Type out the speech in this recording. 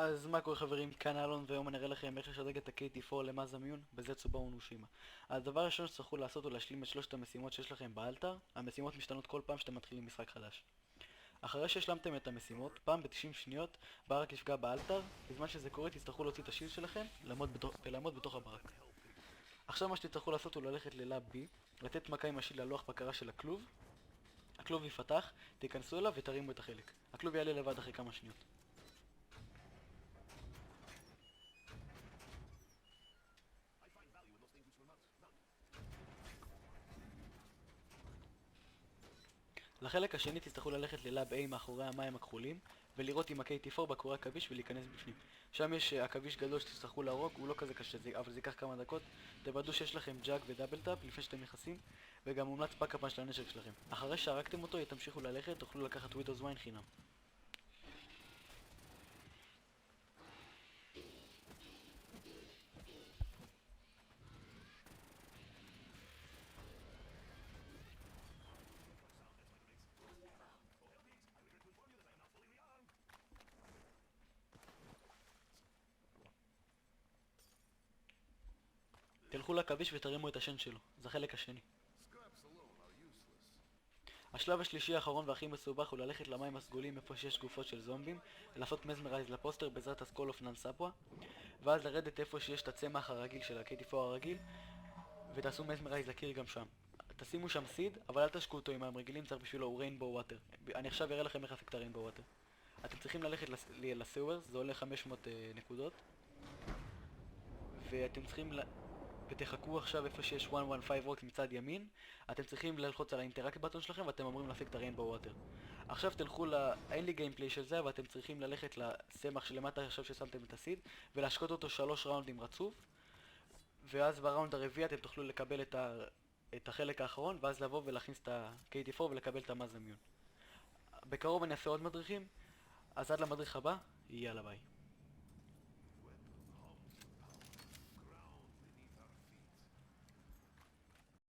אז מה קורה חברים, כאן אלון, והיום אני אראה לכם איך לשדרג את ה-KT4 למאזה מיון בזצובאו נושימה. הדבר הראשון שצריכו לעשות הוא להשלים את שלושת המשימות שיש לכם באלתר. המשימות משתנות כל פעם שאתם מתחילים משחק חדש. אחרי שהשלמתם את המשימות, פעם ב-90 שניות ברק יפגע באלתר. בזמן שזה קורה תצטרכו להוציא את השילד שלכם ולעמוד בתוך הברק. עכשיו מה שתצטרכו לעשות הוא ללכת ללאב B, לתת מכה עם השילד ללוח בקרה של הכלוב. הכלוב יפתח, תיכנסו אליו ותרימו את החלק. הכלוב יעלה לבד אחרי כמה שניות. לחלק השני תצטרכו ללכת ללאב A מאחורי המים הכחולים ולראות עם ה-KT4 בקורי עכביש ולהיכנס בפנים. שם יש עכביש גדול שתצטרכו להרוג, הוא לא כזה קשה אבל זה ייקח כמה דקות. תוודאו שיש לכם ג'אג ודאבל טאפ לפני שאתם נכנסים, וגם מומלץ פאקאפן של הנשק שלכם. אחרי שהרגתם אותו תמשיכו ללכת, תוכלו לקחת ווידאוס ויין חינם. תלכו לעכביש ותרימו את השן שלו, זה החלק השני. השלב השלישי האחרון והכי מסובך הוא ללכת למים הסגולים איפה שיש גופות של זומבים, לעשות מזמרייז לפוסטר בעזרת הסקול אוף נן ספווה, ואז לרדת איפה שיש את הצמח הרגיל של ה-KT4 הרגיל ותעשו מזמרייז לקיר גם שם. תשימו שם סיד, אבל אל תשקו אותו עם מים רגילים, צריך בשבילו ריינבו וואטר. אני עכשיו אראה לכם איך להפיק את הריינבו וואטר. אתם צריכים ללכת לסאוורס, זה עולה 500 נקודות, ואתם צריכים ותחכו עכשיו איפה שיש 115 וולט מצד ימין. אתם צריכים ללחוץ על האינטראקט בטון שלכם ואתם אמורים להפיק את הריינבו וואטר. עכשיו תלכו אין לי גיימפליי של זה, ואתם צריכים ללכת לסמך שלמטה עכשיו ששמתם את הסיד ולהשקות אותו 3 ראונדים רצוף, ואז בראונד הרביעי אתם תוכלו לקבל את החלק האחרון, ואז לבוא ולהכניס את ה-KT4 ולקבל את המאזה מיון. בקרוב אני אעשה עוד מדריכים, אז עד למדריך הבא, יאללה ביי.